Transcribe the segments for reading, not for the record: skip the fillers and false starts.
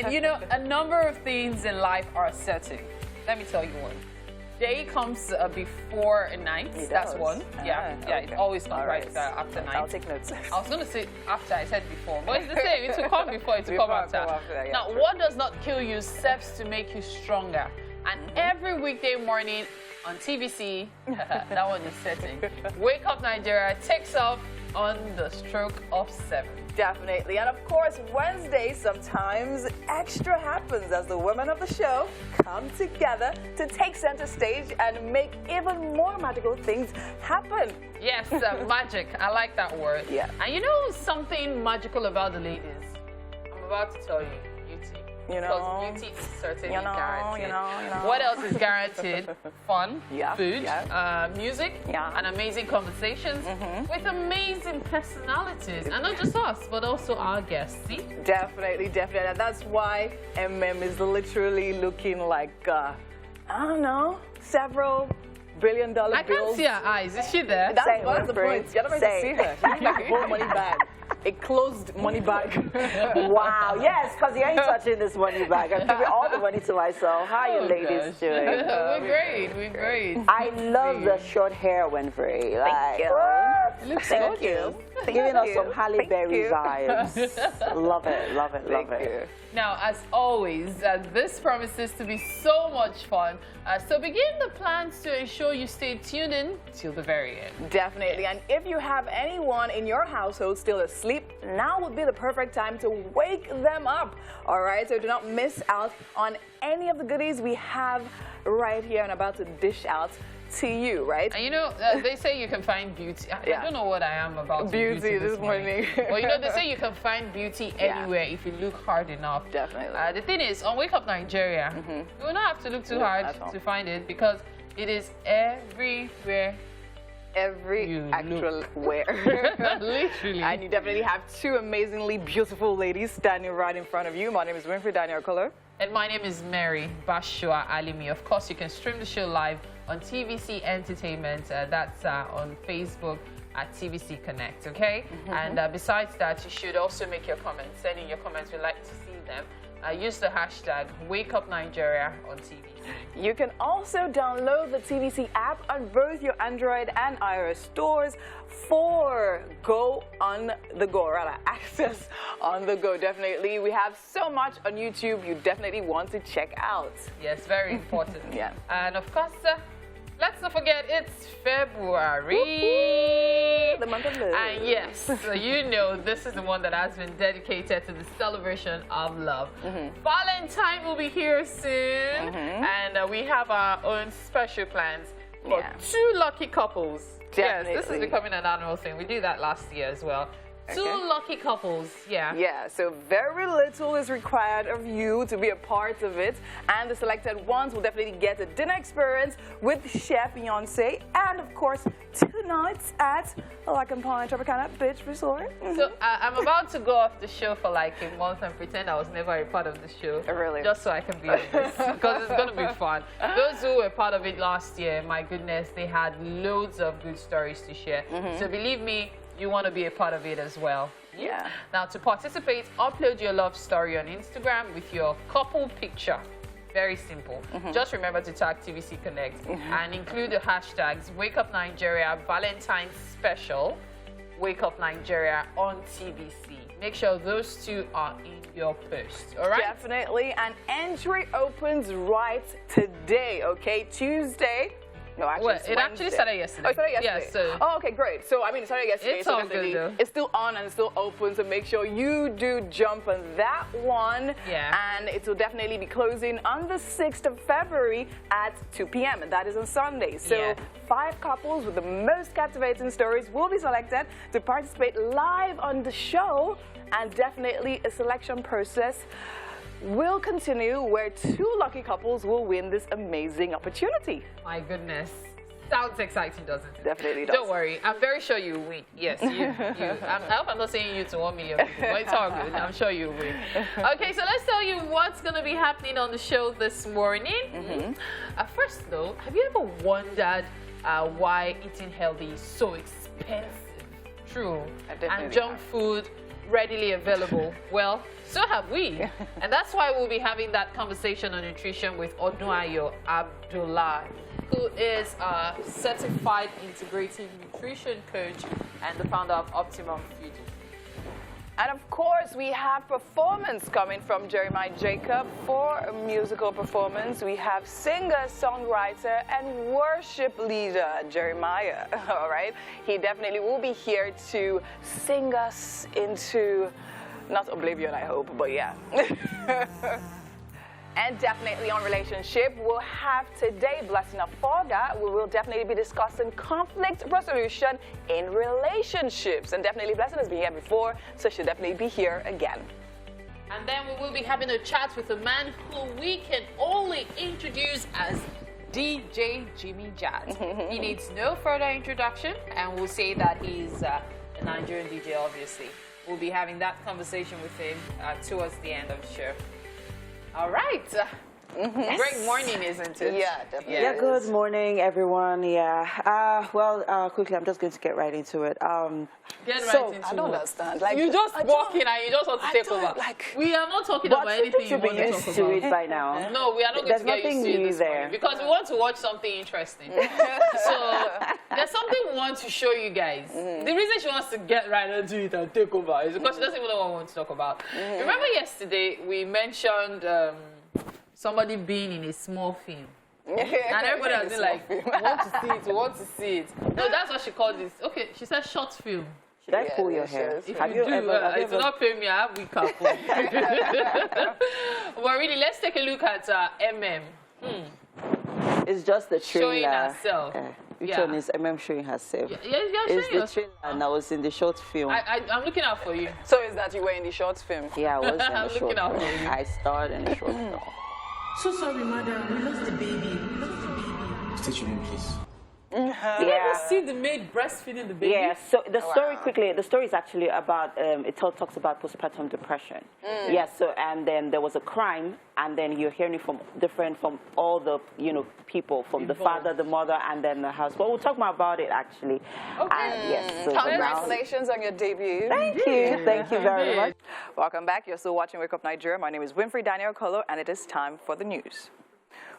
And you know, a number of things in life are certain. Let me tell you one. Day comes before night. That's one. Yeah, okay. It always comes right after night. I'll take notes. I was going to say after, I said before. But it's the same. It will come before, it will come after. Yeah, now, what does not kill you serves to make you stronger. And every weekday morning on TVC, that one is setting. Wake Up Nigeria takes off on the stroke of 7. Definitely. And of course, Wednesday, sometimes extra happens as the women of the show come together to take center stage and make even more magical things happen. Yes, magic. I like that word. Yeah. And you know something magical about the ladies? I'm about to tell you, beauty. You know, because beauty is certainly you know, guaranteed. you know. What else is guaranteed? Fun, food, music, and amazing conversations with amazing personalities. And not just us, but also our guests. See? Definitely, definitely. And that's why MM is literally looking like, I don't know, several billion-dollar bills. I can't see her eyes. Is she there? That's the point. You're not going to see her. She's like a whole money bag. A closed money bag. Wow, yes, because you ain't touching this money bag. I'm giving all the money to myself. How you ladies doing? We're great, we're great. I love the short hair, Winfrey. Thank you. It looks so cute. Giving us some Halle Berry vibes. Love it, love it, love it. Now, as always, this promises to be so much fun. So begin the plans to ensure you stay tuned in till the very end. Definitely. And if you have anyone in your household still asleep, now would be the perfect time to wake them up. All right? So do not miss out on any of the goodies we have right here and about to dish out to you, right? And you know, they say you can find beauty. I don't know what I am about beauty this morning. Well, you know, they say you can find beauty anywhere if you look hard enough. Definitely. The thing is, on Wake Up Nigeria, you will not have to look too hard to find it because it is everywhere. Every actual where. Literally. And you definitely have two amazingly beautiful ladies standing right in front of you. My name is Winfrey Daniel Color. And my name is Mary Bashua Alimi. Of course, you can stream the show live on TVC Entertainment. That's on Facebook at TVC Connect, okay? And besides that, you should also make your comments. Send in your comments. We'd like to see them. Use the hashtag WakeUpNigeria on TVC. You can also download the TVC app on both your Android and iOS stores for access on the go. Definitely. We have so much on YouTube you definitely want to check out. Yes, very important. Yeah. And of course, let's not forget it's February. The month of love. And yes, so you know this is the one that has been dedicated to the celebration of love. Valentine will be here soon. And we have our own special plans for 2 lucky couples. Definitely. Yes, this is becoming an annual thing. We did that last year as well. 2 lucky couples, Yeah, so very little is required of you to be a part of it. And the selected ones will definitely get a dinner experience with Chef Beyonce. And, of course, 2 nights at Palm Tropicana Beach Resort. So I'm about to go off the show for like a month and pretend I was never a part of the show. Really? Just so I can be on this, because it's going to be fun. Those who were part of it last year, my goodness, they had loads of good stories to share. So believe me, you want to be a part of it as well. Yeah. Now, to participate, upload your love story on Instagram with your couple picture. Very simple. Just remember to tag TVC Connect and include the hashtags Wake Up Nigeria, Valentine Special, Wake Up Nigeria on TVC. Make sure those 2 are in your post. All right? Definitely. And entry opens right today, okay? Tuesday. No, actually, well, it actually started yesterday. Oh, it started yesterday. Yeah, so oh, okay, great. So, I mean, it started yesterday. It's so all good, though. It's still on and it's still open, so make sure you do jump on that one. Yeah. And it will definitely be closing on the 6th of February at 2 p.m. And that is on Sunday. So, 5 couples with the most captivating stories will be selected to participate live on the show. And definitely a selection process will continue where 2 lucky couples will win this amazing opportunity. my goodness. Sounds exciting, doesn't it? Definitely does. Don't worry. I'm very sure you will win. Yes, you. I hope I'm not saying you to 1 million people, but it's all good. I'm sure you will win. Okay, so let's tell you what's going to be happening on the show this morning. First, though, have you ever wondered why eating healthy is so expensive? True. And junk food readily available. Well, so have we. And that's why we'll be having that conversation on nutrition with Odunayo Abdullah, who is a certified integrative nutrition coach and the founder of Optimum Feeding. And of course, we have performance coming from Jeremiah Jacob for a musical performance. We have singer, songwriter, and worship leader Jeremiah. All right, he definitely will be here to sing us into, not oblivion, I hope, but yeah. And definitely on relationship, we'll have today Blessing of Forga. We will definitely be discussing conflict resolution in relationships. And definitely Blessing has been here before, so she'll definitely be here again. And then we will be having a chat with a man who we can only introduce as DJ Jimmy Jazz. He needs no further introduction, and we'll say that he's a Nigerian DJ, obviously. We'll be having that conversation with him towards the end of the show. All right. Great morning, isn't it? Yeah, definitely. Yeah, good morning, everyone. Yeah. Quickly, I'm just going to get right into it. Get right into I don't what? understand. Like, You just walk in and you just want to take over. We are not talking about anything you want to talk used to about. it by now. No, we are not going There's to get nothing used to it new this there. morning because we want to watch something interesting. So there's something we want to show you guys. The reason she wants to get right into it and take over is because she doesn't even know what we want to talk about. Remember yesterday we mentioned somebody being in a small film. And everybody has been like, we want to see it. No, that's what she called this. Okay, she said short film. Should I pull your hair? If you do, it will not pay me, I have weak couple. But really, let's take a look at MM. It's just the trailer. Showing herself. Which Yeah. one is MM showing herself? Yeah, It's the trailer, and I was in the short film. I'm looking out for you. So is that you were in the short film? Yeah, I was in I'm the looking short out film. for you. I starred in the short film. So sorry, madam. We lost the baby. State your name, please. Yeah. See the maid breastfeeding the baby? Yeah, so the story quickly, the story is actually about, it talks about postpartum depression. Yeah, so, and then there was a crime, and then you're hearing it from all the, people, from the father, the mother, and then the house. But we'll talk more about it, actually. Okay. And yes, so Congratulations on your debut. Thank you very much. Welcome back. You're still watching Wake Up Nigeria. My name is Winfrey Daniel Kolo, and it is time for the news.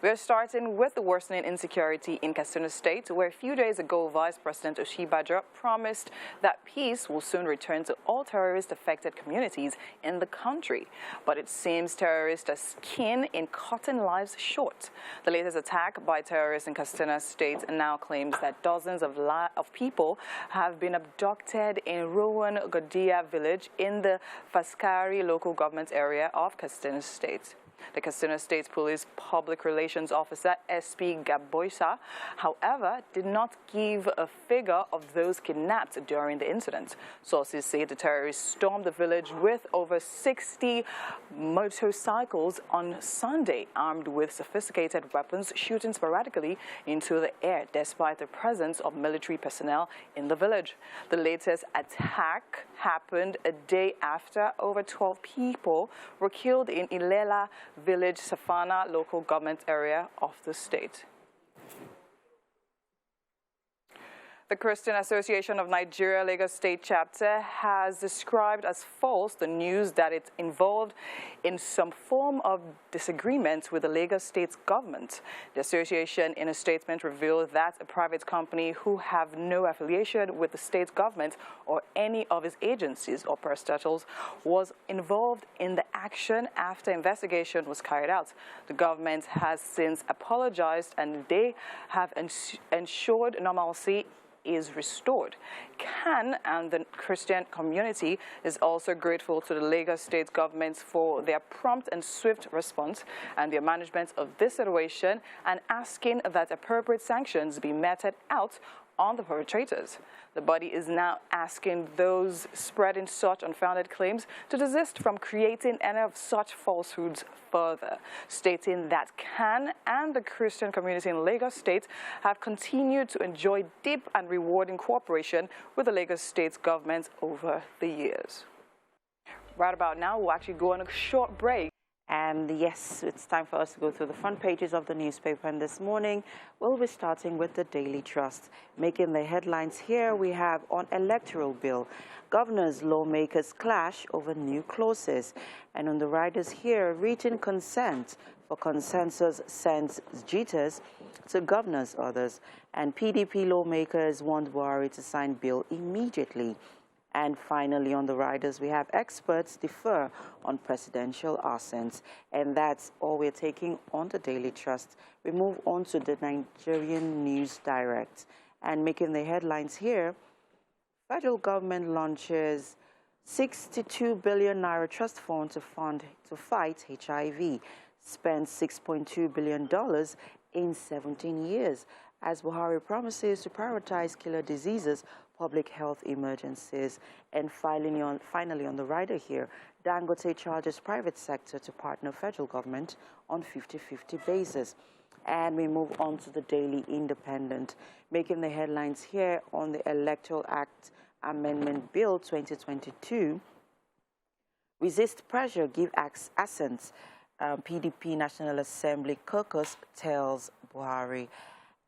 We are starting with the worsening insecurity in Katsina State, where a few days ago, Vice President Osinbajo promised that peace will soon return to all terrorist-affected communities in the country. But it seems terrorists are keen in cutting lives short. The latest attack by terrorists in Katsina State now claims that dozens of people have been abducted in Rowan Godia village in the Faskari local government area of Katsina State. The Katsina State Police Public Relations Officer, SP Gaboisa, however, did not give a figure of those kidnapped during the incident. Sources say the terrorists stormed the village with over 60 motorcycles on Sunday, armed with sophisticated weapons, shooting sporadically into the air, despite the presence of military personnel in the village. The latest attack happened a day after over 12 people were killed in Ilela village, Safana local government area of the state. The Christian Association of Nigeria Lagos State Chapter has described as false the news that it's involved in some form of disagreement with the Lagos State government. The association, in a statement, revealed that a private company who have no affiliation with the state government or any of its agencies or parastatals was involved in the action after investigation was carried out. The government has since apologized, and they have ensured normalcy is restored. CAN and the Christian community is also grateful to the Lagos State government for their prompt and swift response and their management of this situation, and asking that appropriate sanctions be meted out on the perpetrators. The body is now asking those spreading such unfounded claims to desist from creating any of such falsehoods further, stating that CAN and the Christian community in Lagos State have continued to enjoy deep and rewarding cooperation with the Lagos State government over the years. Right about now, we'll actually go on a short break. And yes, it's time for us to go through the front pages of the newspaper. And this morning, we'll be starting with the Daily Trust. Making the headlines here, we have on electoral bill, governors, lawmakers clash over new clauses. And on the riders here, written consent for consensus sends jitters to governors, others. And PDP lawmakers want Buhari to sign bill immediately. And finally, on the riders, we have experts differ on presidential ascents. And that's all we're taking on the Daily Trust. We move on to the Nigerian News Direct. And making the headlines here, federal government launches 62 billion naira trust fund to fight HIV. Spends $6.2 billion in 17 years. As Buhari promises to prioritize killer diseases, public health emergencies. And finally on the rider here, Dangote charges private sector to partner federal government on 50-50 basis. And we move on to the Daily Independent, making the headlines here on the Electoral Act Amendment Bill 2022. Resist pressure, give assents. PDP National Assembly caucus tells Buhari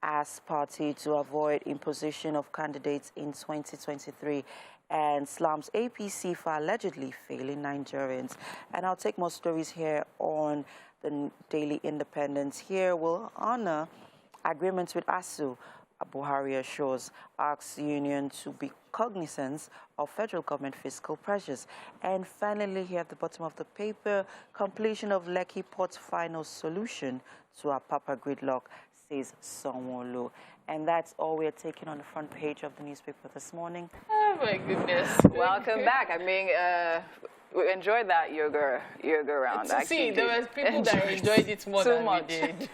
as party to avoid imposition of candidates in 2023 and slams APC for allegedly failing Nigerians. And I'll take more stories here on the Daily Independence. Here we'll honor agreements with ASU. Buhari assures, asks union to be cognizant of federal government fiscal pressures. And finally, here at the bottom of the paper, completion of Lekki Port's final solution to our Papa gridlock, says Sanwo-Olu. And that's all we're taking on the front page of the newspaper this morning. Oh my goodness. Welcome back. I mean, we enjoyed that yoga round. See, there were people that enjoyed it more than we did.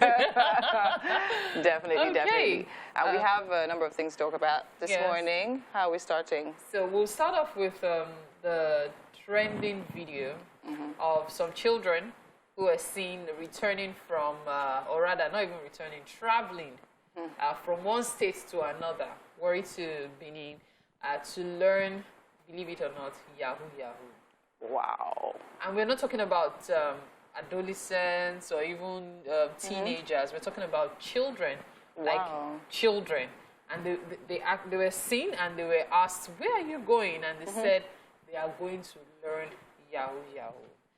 Definitely, Okay. definitely. We have a number of things to talk about this morning. How are we starting? So we'll start off with the trending video of some children who are seen returning from, or rather not even returning, traveling from one state to another, Warri to Benin, to learn, believe it or not, Yahoo Yahoo. Wow. And we're not talking about adolescents or even teenagers. We're talking about children, like children. And they were seen and they were asked, where are you going? And they said they are going to learn Yahoo Yahoo.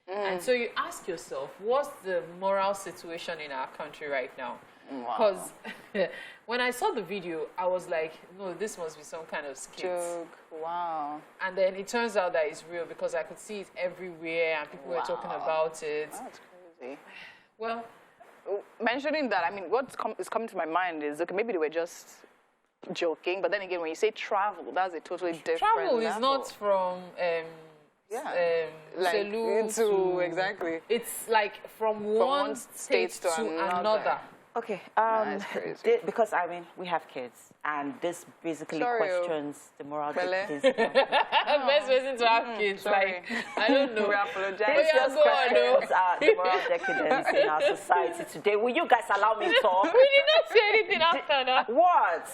And so you ask yourself, what's the moral situation in our country right now? Because when I saw the video, I was like, no, this must be some kind of skit. Joke. Wow. And then it turns out that it's real because I could see it everywhere and people were talking about it. That's crazy. Well, mentioning that, I mean, what is coming to my mind is, okay, maybe they were just joking, but then again, when you say travel, that's a totally different travel is level. not from like Selu to exactly. It's like from one state to another. Okay, That's crazy. because I mean, we have kids, and this basically questions the moral Bele. Best person to have kids. Sorry. Like, I don't know. We apologize. This yeah, just go on, questions the moral decadence in our society today. Will you guys allow me to talk? We did not say anything after that. What?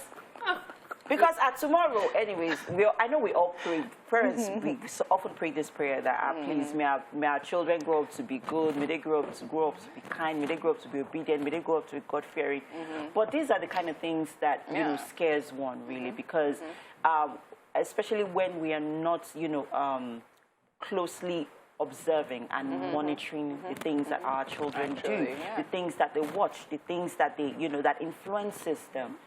Because tomorrow, anyways, I know we all pray. Parents, we so often pray this prayer that, please, may our children grow up to be good, may they grow up to be kind, may they grow up to be obedient, may they grow up to be God-fearing. But these are the kind of things that, you know, scares one, really, because especially when we are not, you know, closely observing and monitoring the things that our children do, the things that they watch, the things that they, you know, that influences them.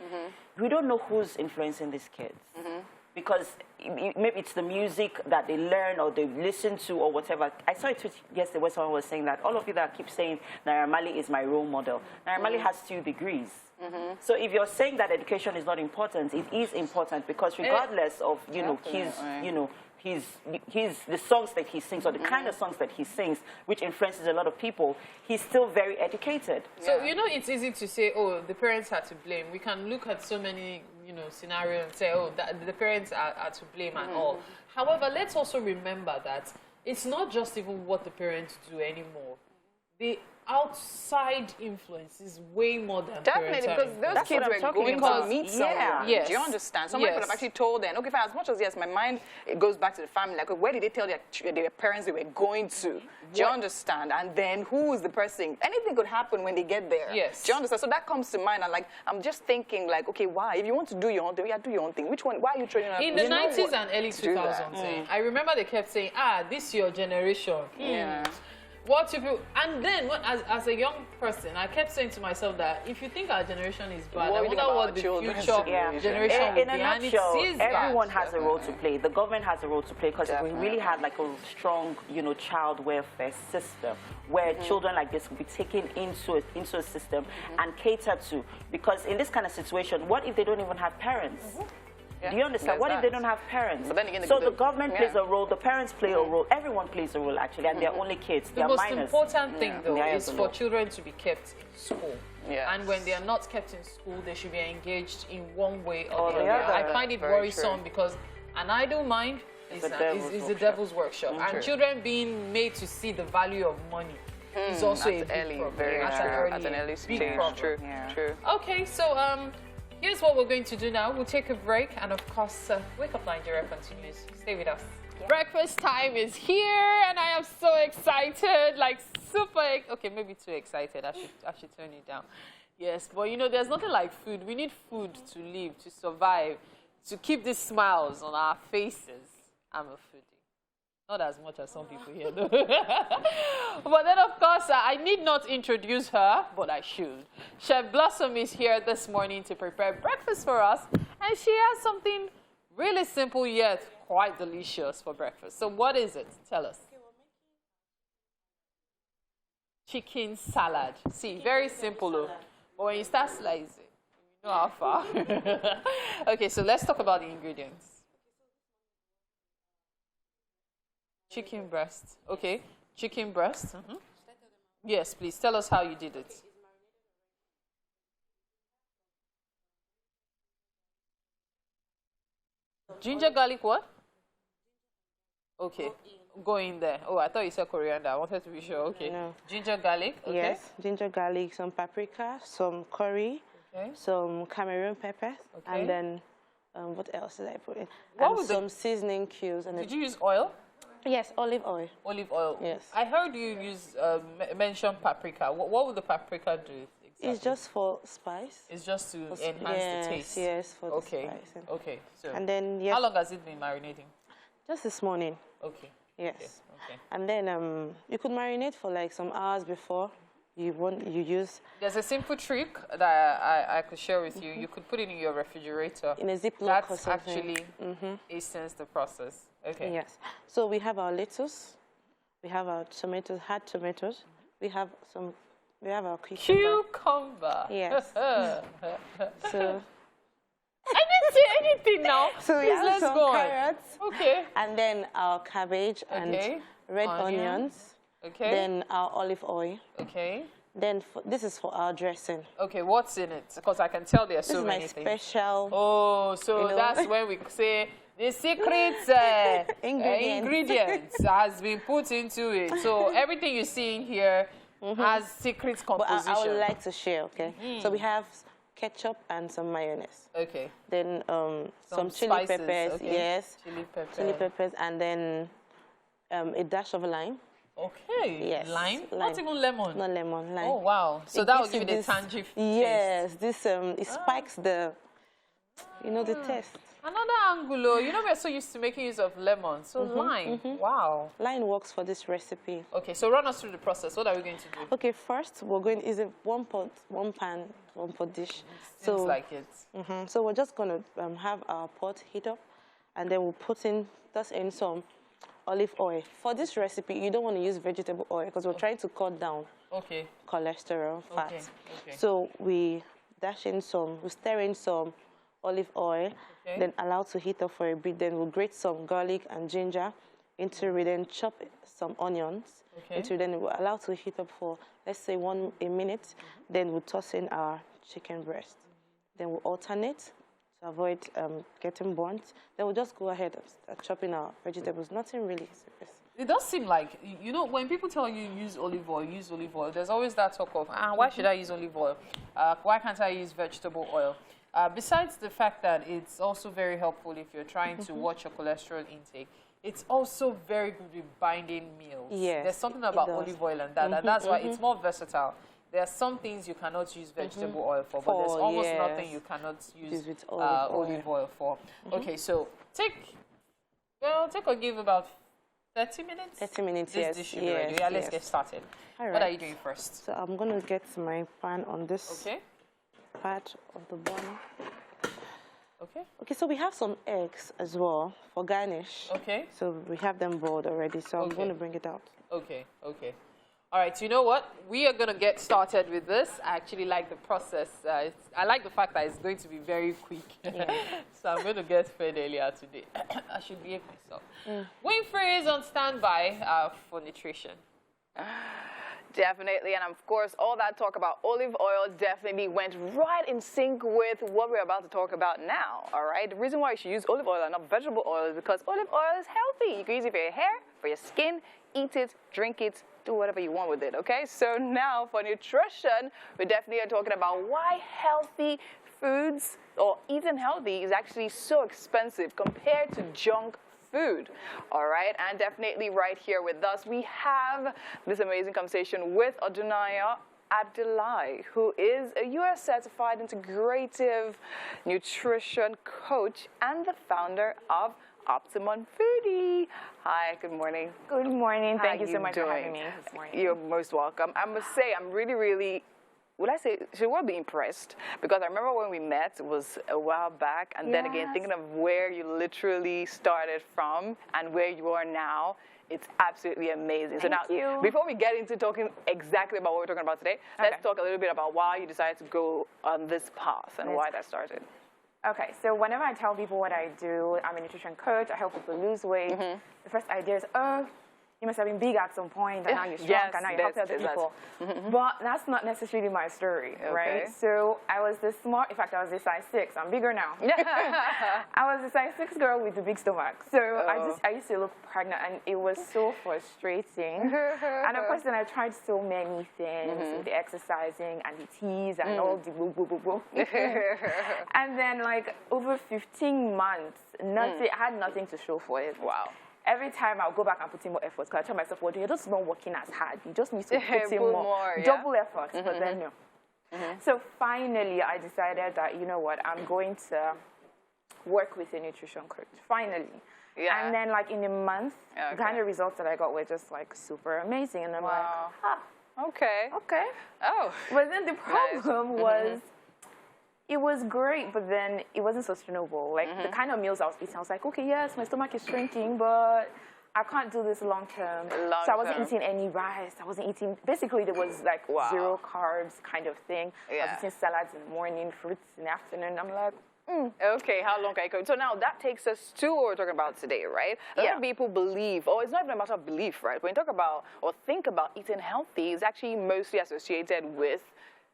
We don't know who's influencing these kids. Because maybe it's the music that they learn or they listen to or whatever. I saw a tweet yesterday where someone was saying that all of you that keep saying Naira Marley is my role model. Naira Marley has 2 degrees. So if you're saying that education is not important, it is important because regardless of, you know, the songs that he sings or the kind of songs that he sings, which influences a lot of people, he's still very educated. So, you know, it's easy to say, oh, the parents are to blame. We can look at so many, you know, scenarios and say, oh, the parents are to blame and all. However, let's also remember that it's not just even what the parents do anymore. the outside influence is way more than Definitely, because parental those That's kids what I'm were talking going about. to meet Yeah. someone. Yes. Do you understand? Someone could have Yes. actually told them, okay, fine, as much as yes, my mind, it goes back to the family. Like, where did they tell their parents they were going to? Do you understand? And then who is the person? Anything could happen when they get there. Yes. Do you understand? So that comes to mind. And like, I'm just thinking, like, okay, why? If you want to do your own thing, do your own thing. Which one? Why are you training? In the You know 90s what and early to do that. 2000s, I remember they kept saying, this your generation. Yeah. What if you... And then, as a young person, I kept saying to myself that if you think our generation is bad, What I do you wonder think about what our the children? future Yeah. generation will In be. a And it nutshell, is everyone bad. has a role to play. The government has a role to play because if we really had like a strong, child welfare system where children like this will be taken into a system and catered to. Because in this kind of situation, what if they don't even have parents? Do you understand? There's What if that. they don't have parents? But then again, So the government plays yeah. a role, the parents play a role, everyone plays a role actually, and they're only kids, The they're most minors. important thing, though, Yeah, is yeah, for yeah. children to be kept in school. Yes. And when they are not kept in school, they should be engaged in one way or Or the the other. other. I find it Very worrisome true. because an idle mind is the devil's the workshop. devil's workshop. And True. children being made to see the value of money is also a At big early, problem. very At true. an At an early big stage. problem. True. Yeah. True. Okay, so here's what we're going to do now. We'll take a break, and of course, Wake Up Nigeria continues. Stay with us. Breakfast time is here, and I am so excited, like super. Okay, maybe too excited. I should turn it down. Yes, but there's nothing like food. We need food to live, to survive, to keep these smiles on our faces. I'm a foodie. Not as much as some people here, though. But then, of course, I need not introduce her, but I should. Chef Blossom is here this morning to prepare breakfast for us, and she has something really simple yet quite delicious for breakfast. So what is it? Tell us. Chicken salad. See, very simple, though. But when you start slicing, you know how far. Okay, so let's talk about the ingredients. Chicken breast. Okay, chicken breast. Yes, please tell us how you did it. Ginger garlic what? Okay, go in there. Oh, I thought you said coriander. I wanted to be sure. Okay. No. Ginger garlic. Okay. Yes, ginger garlic, some paprika, some curry, Okay. some Cameroon pepper, Okay. and then what else did I put in? What And was the- some seasoning cubes. And Did you use oil? Yes, olive oil. Olive oil. Yes. I heard you use mention paprika. What would the paprika do exactly? It's just for spice. It's just to For enhance yes, the taste. Yes, for Okay. the spice. Okay. So. And then yes, How long has it been marinating? just this morning. Okay. Yes. Okay. And then you could marinate for like some hours before you use There's a simple trick that I could share with you. You could put it in your refrigerator. in a Ziploc That or something. actually hastens the process. Okay. Yes. So we have our lettuce, we have our tomatoes, hard tomatoes, we have our cucumber. Cucumber. Yes. So I didn't say anything now. So we Please, have let's some go on. carrots. Okay. And then our cabbage Okay. and red Onion. onions. Okay. Then our olive oil. Okay. Then this is for our dressing. Okay, what's in it? Because I can tell there's This so is my many things. special. Oh, so You know. that's when we say the secret ingredients has been put into it. So everything you see in here has secret But composition. I would like to share, okay? So we have ketchup and some mayonnaise. Okay. Then some chili spices, peppers, okay. yes. Chili pepper. And then a dash of lime. Okay. Yes, Lime? Not lime. even lemon. Not lemon, lime. Oh, wow. So It that will gives give you the this- tangible taste. Yes, this it spikes the the taste. Another angle, oh, we're so used to making use of lemon. So lime. Wow. Lime works for this recipe. Okay, so run us through the process. What are we going to do? Okay, first we're going is a one pot dish. Seems like it. So we're just gonna have our pot heat up, and then we'll put in some olive oil. For this recipe, you don't want to use vegetable oil because we're trying to cut down Okay. cholesterol fat. okay. So we stir in some olive oil, Okay. then allow to heat up for a bit. Then we'll grate some garlic and ginger into it, then chop some onions Okay. into it. Then we'll allow to heat up for, let's say, a minute. Then we'll toss in our chicken breast. Then we'll alternate to avoid getting burnt. Then we'll just go ahead and start chopping our vegetables. Nothing really serious. It does seem like, you know, when people tell you use olive oil, there's always that talk of, why should I use olive oil? Why can't I use vegetable oil? Besides the fact that it's also very helpful if you're trying to watch your cholesterol intake, it's also very good with binding meals. Yes, there's something about olive oil and that, and that's why it's more versatile. There are some things you cannot use vegetable oil for, but there's almost nothing you cannot use with olive oil for. Okay, so take or give about 30 minutes? 30 minutes, this yes. Dish should be ready. Yeah, let's get started. All What right. are you doing first? So I'm going to get my pan on this part of the bun. Okay. Okay, so we have some eggs as well for garnish. Okay. So we have them boiled already, so I'm going to bring it out. Okay, okay. All right, so you know what? We are going to get started with this. I actually like the process. I like the fact that it's going to be very quick. So I'm going to get fed earlier today. I should behave myself. Winfrey is on standby for nutrition. Definitely, and of course, all that talk about olive oil definitely went right in sync with what we're about to talk about now, all right? The reason why you should use olive oil and not vegetable oil is because olive oil is healthy. You can use it for your hair, for your skin, eat it, drink it, do whatever you want with it, okay? So now for nutrition, we definitely are talking about why healthy foods or eating healthy is actually so expensive compared to junk food, all right? And definitely right here with us, we have this amazing conversation with Odunaya Abdullahi, who is a U.S. certified integrative nutrition coach and the founder of Optimum Foodie. Hi, good morning. Good morning. Thank you How so much for doing? having me this morning. You're most welcome. I must say, I'm really, would I say, should we be impressed? Because I remember when we met, it was a while back, and then again, thinking of where you literally started from and where you are now, it's absolutely amazing. So now, before we get into talking exactly about what we're talking about today, let's talk a little bit about why you decided to go on this path and why that started. Okay, so whenever I tell people what I do, I'm a nutrition coach. I help people lose weight. The first idea is, oh, you must have been big at some point, and now you're strong, and now you're helping other people. But that's not necessarily my story, right? So I was this small, in fact, I was a size 6. I'm bigger now. I was a size 6 girl with a big stomach. So I used to look pregnant, and it was so frustrating. And of course, then I tried so many things, with the exercising and the teas and all the boo. And then, like, over 15 months, I had nothing to show for it. Wow. Every time I'll go back and put in more effort, because I tell myself, well, you're just not working as hard. You just need to put in more double effort, but then no. So finally, I decided that, you know what, I'm going to work with a nutrition coach, finally. And then, like, in a month, the kind of results that I got were just, like, super amazing. And I'm like, okay. Oh. But then the problem was, it was great, but then it wasn't sustainable. Like, the kind of meals I was eating, I was like, okay, yes, my stomach is shrinking, but I can't do this long term. So I wasn't eating any rice. I wasn't eating, basically there was like 0 carbs kind of thing. I was eating salads in the morning, fruits in the afternoon. I'm like, Okay, how long can I go? So now that takes us to what we're talking about today, right? A lot of people believe, or it's not even a matter of belief, right? When you talk about or think about eating healthy, it's actually mostly associated with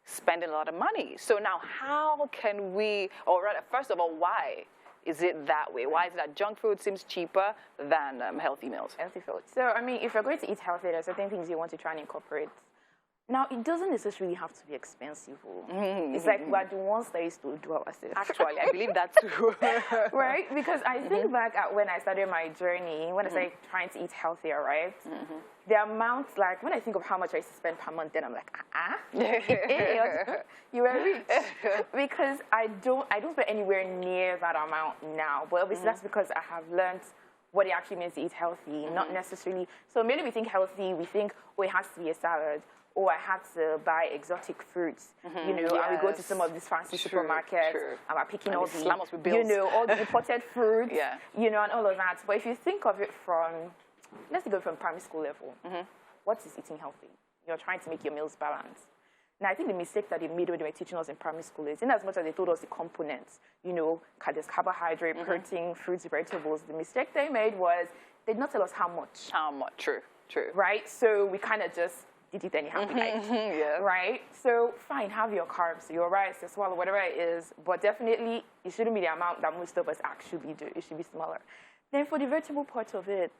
spending a lot of money. So now how can we, or rather, first of all, why is it that way? Why is it that junk food seems cheaper than healthy meals? Healthy food. So, I mean, if you're going to eat healthy, there are certain things you want to try and incorporate. Now, it doesn't necessarily have to be expensive. It's like we're the ones that used to do ourselves. Actually, I believe that too. Right? Because I think back at when I started my journey, when I started trying to eat healthier, right? The amount, like, when I think of how much I used to spend per month, then I'm like, you were rich. Because I don't spend anywhere near that amount now. But obviously that's because I have learned what it actually means to eat healthy, not necessarily. So maybe we think healthy, we think, oh, it has to be a salad. Or I had to buy exotic fruits, you know, and we go to some of these fancy supermarkets, and we're picking all the, you know, all the imported fruits, you know, and all of that. But if you think of it from, let's go from primary school level, what is eating healthy? You're trying to make your meals balanced. Now, I think the mistake that they made when they were teaching us in primary school is, in as much as they told us the components, you know, there's carbohydrate, protein, fruits, vegetables, the mistake they made was they did not tell us how much. How much, true. Right? So we kind of just did it anyhow we liked, right? So fine, have your carbs, your rice, your swallow, whatever it is, but definitely it shouldn't be the amount that most of us actually do. It should be smaller. Then for the vegetable part of it,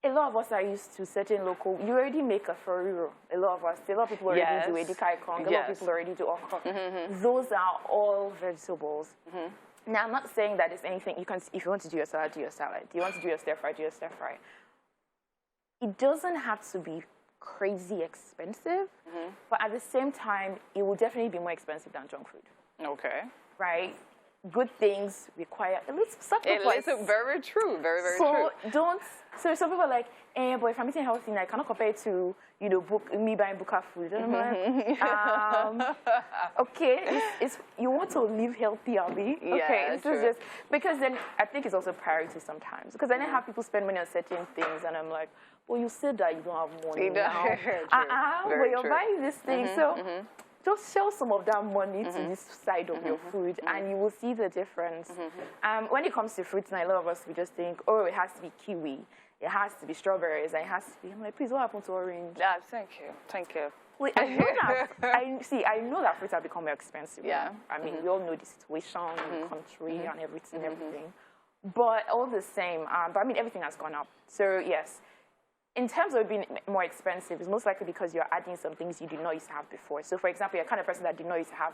a lot of us are used to certain local. You already make a furiro. A lot of people already do edikai kong. A lot of people already do okra. Those are all vegetables. Now, I'm not saying that there's anything you can. If you want to do your salad, do your salad. Do you want to do your stir fry, do your stir fry. It doesn't have to be crazy expensive, but at the same time, it will definitely be more expensive than junk food. Okay. Right? Good things require a little sacrifice. It's very true. Very, very so true. So some people are like, but if I'm eating healthy, I cannot compare it to, me buying Buka food. And I'm like, okay, you want to live healthy, Abby? Yeah, okay, this true. is just, because then I think it's also priority sometimes. Because I then have people spend money on certain things, and I'm like, well, you said that you don't have money now. But you're buying this thing. So just shell some of that money to this side of your food, and you will see the difference. When it comes to fruits, and a lot of us, we just think, oh, it has to be kiwi, it has to be strawberries, and it has to be. I'm like, please, what happened to orange? Yeah, thank you. Well, I know that. I know that fruits have become more expensive. Yeah. I mean, we all know the situation in the country and everything. But all the same, but I mean, everything has gone up. So yes. In terms of it being more expensive, it's most likely because you're adding some things you did not used to have before. So, for example, you're the kind of person that did not used to have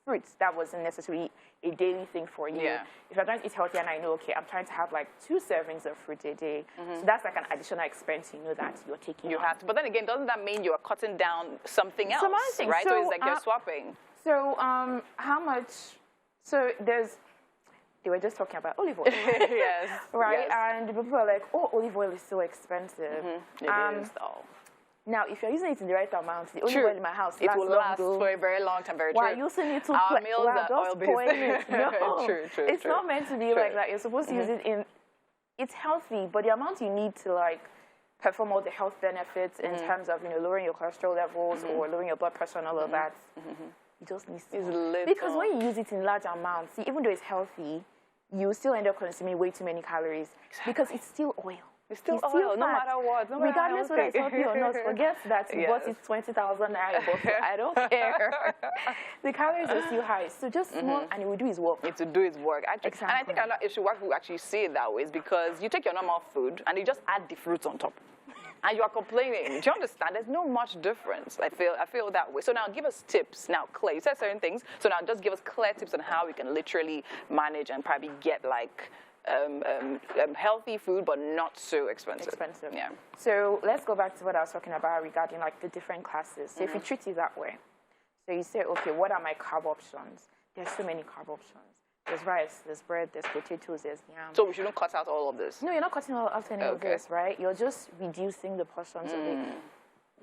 fruits. That wasn't necessarily a daily thing for you. Yeah. If you're trying to eat healthy and I know, okay, I'm trying to have like 2 servings of fruit a day, so that's like an additional expense you know that you're taking You on. have to. But then again, doesn't that mean you're cutting down something else? Some other things. Right? So, So it's like you're swapping. So, how much? So they were just talking about olive oil. Yes. Right? Yes. And people are like, oh, olive oil is so expensive. It is, though. Now, if you're using it in the right amount, the olive True. oil in my house It will last long for a very long time. Very Why true. using it to Our meals are just oil-based. spoil it. No, True. it's not meant to be like that. You're supposed to use it in. It's healthy, but the amount you need to like perform all the health benefits in terms of lowering your cholesterol levels or lowering your blood pressure and all of that, you just need to. It's little. Because when you use it in large amounts, see, even though it's healthy, you still end up consuming way too many calories because it's still oil. It's still oil, no fat. matter what. No matter Regardless how whether it's healthy. healthy or not, forget that you bought Yes. it 20,000 naira, but I don't care. The calories are still high. So just small, and it will do its work. It to do its work. Actually. Exactly. And I think a lot of why people actually see it that way is because you take your normal food and you just add the fruits on top. And you are complaining. Do you understand? There's no much difference. I feel that way. So now give us tips. Now, Claire, you said certain things. So now just give us clear tips on how we can literally manage and probably get like healthy food, but not so expensive. Yeah. So let's go back to what I was talking about regarding like the different classes. So if you treat it that way, so you say, okay, what are my carb options? There's so many carb options. There's rice, there's bread, there's potatoes, there's yam. So we shouldn't cut out all of this. No, you're not cutting out any of this, right? You're just reducing the portions of it.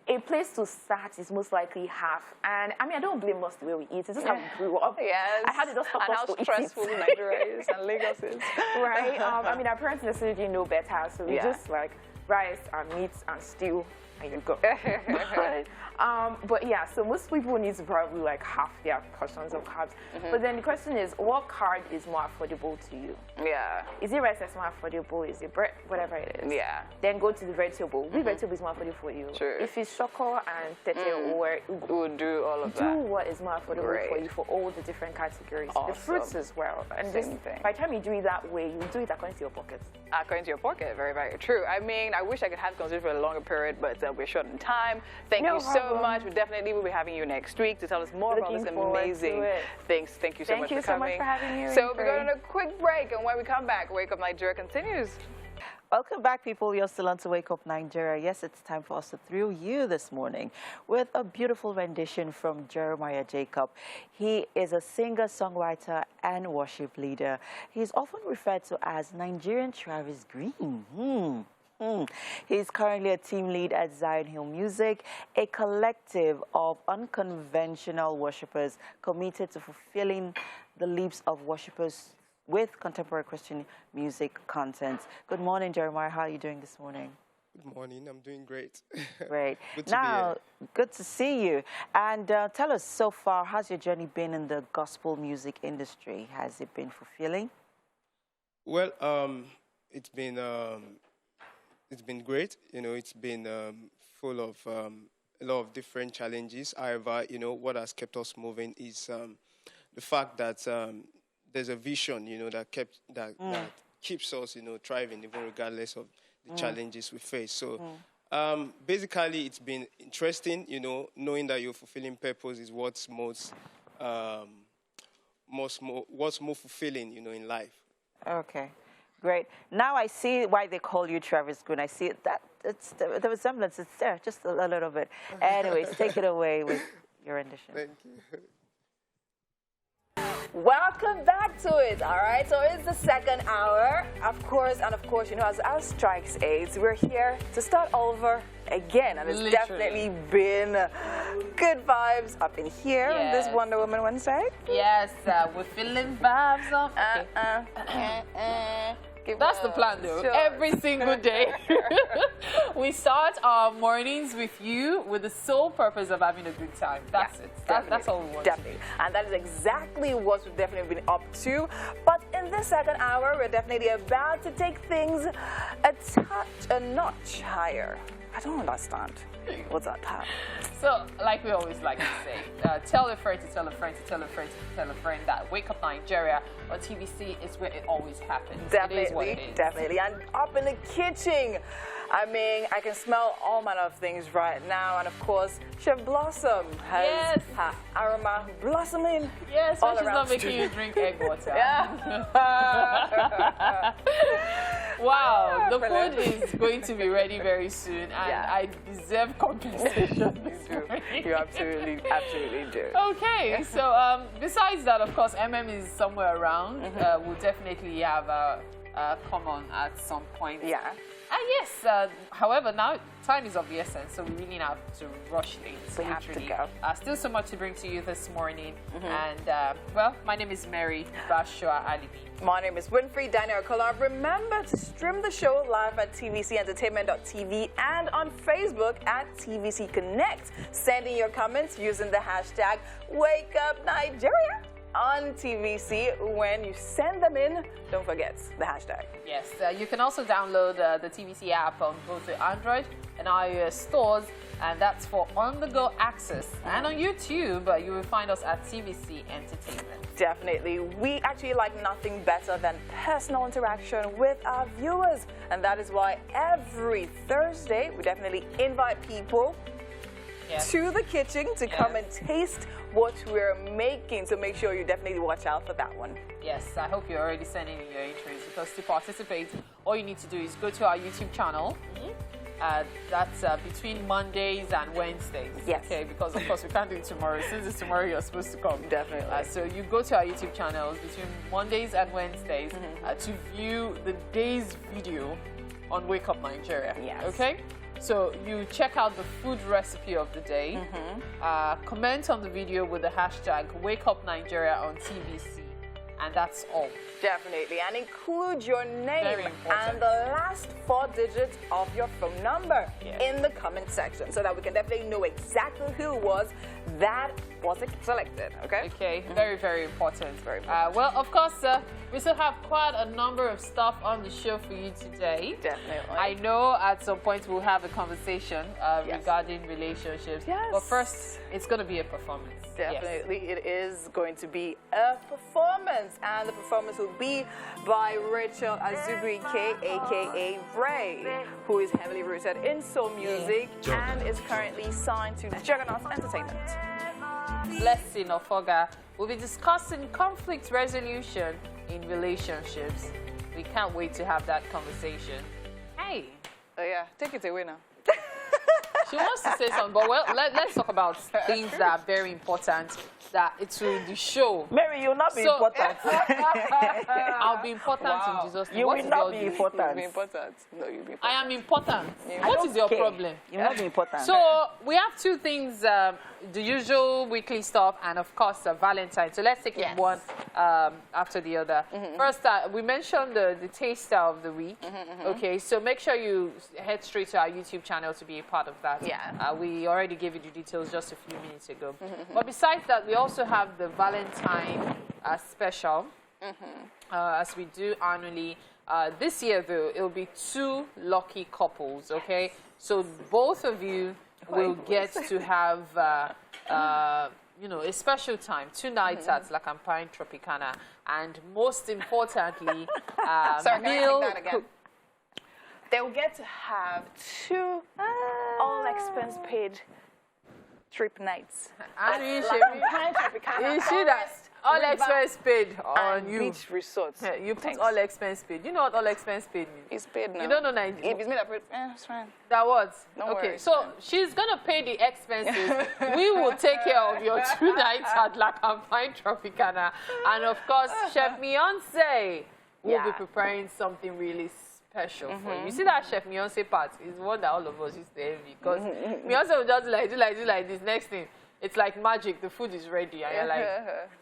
A place to start is most likely half. And I mean, I don't blame us the way we eat. It's just how we grew up. Yes. I had to just stop and us how to eat stressful it. Nigeria is and Lagos is. Right? I mean, our parents necessarily didn't know better. So we just like rice and meats and stew. And you go. But yeah, so most people need to probably like half their portions of carbs. But then the question is, what carb is more affordable to you? Yeah. Is it rice that's more affordable? Is it bread? Whatever it is. Yeah. Then go to the vegetable. Which vegetable is more affordable for you? True. If it's shoko and tete or ugu, We'll do all of do that. what is more affordable for Great. you for all the different categories. Awesome. The fruits as well. And Same just, thing. by the time you do it that way, you do it according to your pockets. According to your pocket, very, very true. I mean, I wish I could have considered for a longer period, but we're short on time. Thank No you so problem. much. We definitely will be having you next week to tell us more about Looking this forward amazing to it. things. Thank you so much for so coming. much for having me. So we're going on a quick break, and when we come back, Wake Up Nigeria continues. Welcome back, people. You're still on to Wake Up Nigeria. Yes, it's time for us to thrill you this morning with a beautiful rendition from Jeremiah Jacob. He is a singer, songwriter, and worship leader. He's often referred to as Nigerian Travis Green. He's currently a team lead at Zion Hill Music, a collective of unconventional worshipers committed to fulfilling the lips of worshipers with contemporary Christian music content. Good morning, Jeremiah. How are you doing this morning? Good morning. I'm doing great. Great. Good to be Now, here. good to see you. And tell us, so far, how's your journey been in the gospel music industry? Has it been fulfilling? Well, it's been great. You know, it's been full of a lot of different challenges. However, you know, what has kept us moving is the fact that there's a vision, you know, that keeps us, you know, thriving, even regardless of the challenges we face. So basically, it's been interesting, you know, knowing that your fulfilling purpose is what's what's more fulfilling, you know, in life. Okay, great. Now I see why they call you Travis Green. I see that it's the resemblance is there, just a little bit. Anyways, take it away with your rendition. Thank you. Welcome back to it, all right? So it's the second hour, of course, you know, as our strikes aids, we're here to start over again, and it's definitely been good vibes up in here on this Wonder Woman Wednesday. Yes, we're feeling vibes on. That's the plan, though. Sure. Every single day. We start our mornings with you with the sole purpose of having a good time. That's it. That's all we want. Definitely. And that is exactly what we've definitely been up to. But in this second hour, we're definitely about to take things a notch higher. I don't understand. What's that? So, like we always like to say, tell a friend to tell a friend to tell a friend to tell a friend that Wake Up Nigeria on TVC is where it always happens. Definitely, it is what it is. definitely. And up in the kitchen, I mean, I can smell all manner of things right now. And of course, Chef Blossom has her aroma blossoming. Yes, all when she's around not making studio. you drink egg water. Yeah. Wow, the Brilliant. food is going to be ready very soon, and I deserve compensation this morning. You absolutely do. Okay, so besides that, of course, is somewhere around. We'll definitely have come on at some point. Yeah. Yes, however, now time is of the essence, so we really have to rush things. We have to go. Still so much to bring to you this morning. And, well, my name is Mary Bashua Alibi. My name is Winfrey Daniel Kolar. Remember to stream the show live at tvcentertainment.tv and on Facebook at TVC Connect. Send in your comments using the hashtag WakeUpNigeria on TVC. When you send them in, don't forget the hashtag. Yes, you can also download the TVC app on both the Android and iOS stores, and that's for on-the-go access. And on YouTube, you will find us at TVC Entertainment. Definitely. We actually like nothing better than personal interaction with our viewers, and that is why every Thursday we definitely invite people to the kitchen to come and taste what we're making. So make sure you definitely watch out for that one. Yes, I hope you're already sending in your entries, because to participate, all you need to do is go to our YouTube channel. That's between Mondays and Wednesdays. Yes. Okay, because of course we can't do it tomorrow. Since it's tomorrow, you're supposed to come. Definitely. So you go to our YouTube channels between Mondays and Wednesdays to view the day's video on Wake Up Nigeria. Yes. Okay? So you check out the food recipe of the day, comment on the video with the hashtag WakeUpNigeria on TVC, and that's all. Definitely. And include your name Very important. and the last 4 digits of your phone number in the comment section, so that we can definitely know exactly who it was that was selected. Okay? Okay, very, very important. Very important. Well, of course, we still have quite a number of stuff on the show for you today. Definitely. I know at some point we'll have a conversation regarding relationships. Yes. But first, it's going to be a performance. Definitely, it is going to be a performance, and the performance will be by Rachel Azubri K, aka Ray, who is heavily rooted in soul music and is currently signed to Juggernaut Entertainment. Blessing Ofoga will be discussing conflict resolution in relationships. We can't wait to have that conversation. Hey. Oh yeah, take it away now. She wants to say something, but well, let's talk about things that are very important, that it's to the show. Mary, you'll not be important. I'll be important in Jesus' name. You What will is not your be deal? important. You'll be important. No, you'll be important. I am important. What is your problem? You'll not be important. So we have 2 things, the usual weekly stuff and of course Valentine. So let's take it one after the other. First, we mentioned the taster of the week. Okay, so make sure you head straight to our YouTube channel to be a part of that. Yeah. We already gave you the details just a few minutes ago. But besides that, we also have the Valentine Special, as we do annually. This year, though, it'll be 2 lucky couples, okay? So both of you will get to have, you know, a special time, 2 nights at La Campagne Tropicana, and most importantly, Sorry, can I take that again? They'll get to have 2 all-expense-paid trip nights. And you Like you see that all expense paid on and you. beach resorts. Yeah, you put Thanks. all expense paid. You know what all expense paid means? It's paid now. You don't know Nigeria. If it's made up, it's fine. That was Don't okay. worry. So she's gonna pay the expenses. We will take care of your 2 nights at La Campagne Tropicana, and of course, Chef Beyonce will be preparing something really special for you. You see that Chef Beyonce part is one that all of us used to envy, because Beyonce will just do like this. Next thing, it's like magic. The food is ready, and you're like,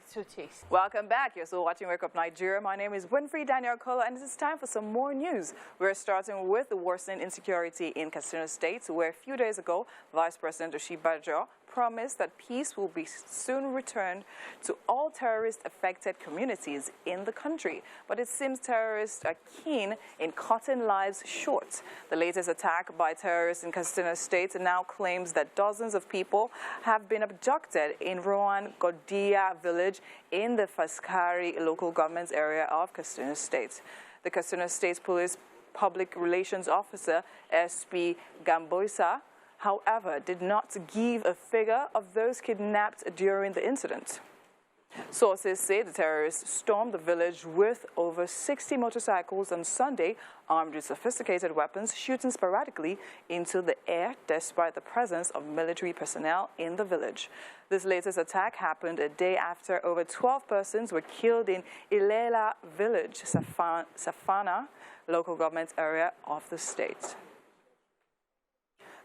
so tasty. Welcome back. You're still watching Wake Up Nigeria. My name is Winfrey Daniel Kola, and it is time for some more news. We're starting with the worsening insecurity in Katsina State, where a few days ago, Vice President Oshibajo promised that peace will be soon returned to all terrorist-affected communities in the country. But it seems terrorists are keen in cutting lives short. The latest attack by terrorists in Katsina State now claims that dozens of people have been abducted in Rowan Godia village in the Faskari local government area of Katsina State. The Katsina State Police Public Relations Officer, SP Gamboisa, however, did not give a figure of those kidnapped during the incident. Sources say the terrorists stormed the village with over 60 motorcycles on Sunday, armed with sophisticated weapons, shooting sporadically into the air despite the presence of military personnel in the village. This latest attack happened a day after over 12 persons were killed in Ilela village, Safana, local government area of the state.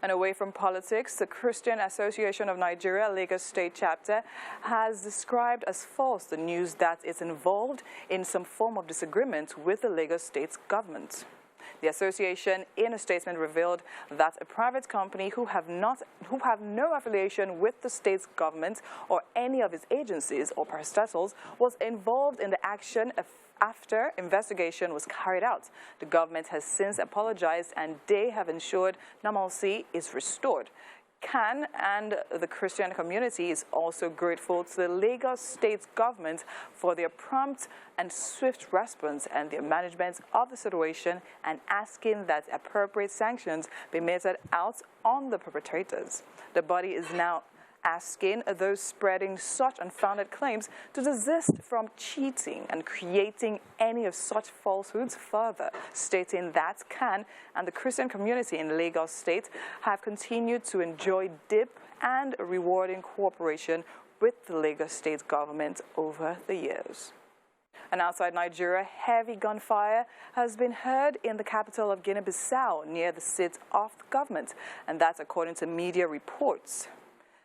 And away from politics, the Christian Association of Nigeria, Lagos State Chapter, has described as false the news that it's involved in some form of disagreement with the Lagos State government. The association, in a statement, revealed that a private company who have no affiliation with the state's government or any of its agencies or parastatals was involved in the action after investigation was carried out. The government has since apologized, and they have ensured normalcy is restored. CAN and the Christian community is also grateful to the Lagos State government for their prompt and swift response and their management of the situation, and asking that appropriate sanctions be meted out on the perpetrators. The body is now asking those spreading such unfounded claims to desist from cheating and creating any of such falsehoods further, stating that CAN and the Christian community in Lagos State have continued to enjoy deep and rewarding cooperation with the Lagos State government over the years. And outside Nigeria, heavy gunfire has been heard in the capital of Guinea-Bissau near the seat of the government, and that's according to media reports.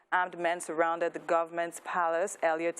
Armed men surrounded the government's palace earlier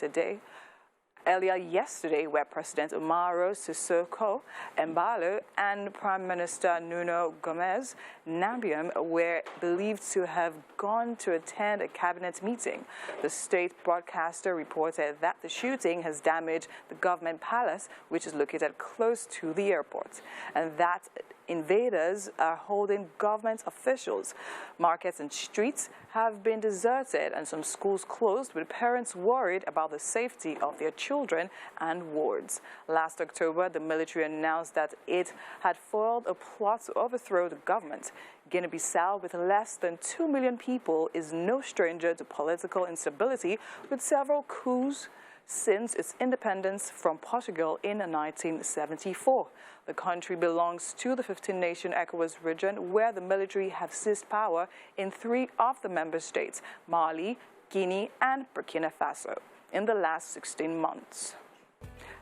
yesterday, where President Umaru Sissoco Embalo and Prime Minister Nuno Gomes Nambiam were believed to have gone to attend a cabinet meeting. The state broadcaster reported that the shooting has damaged the government palace, which is located close to the airport, and that invaders are holding government officials. Markets and streets have been deserted and some schools closed, with parents worried about the safety of their children and wards. Last October, the military announced that it had foiled a plot to overthrow the government. Guinea-Bissau, with less than 2 million people, is no stranger to political instability, with several coups since its independence from Portugal in 1974. The country belongs to the 15-nation ECOWAS region, where the military have seized power in 3 of the member states, Mali, Guinea, and Burkina Faso, in the last 16 months.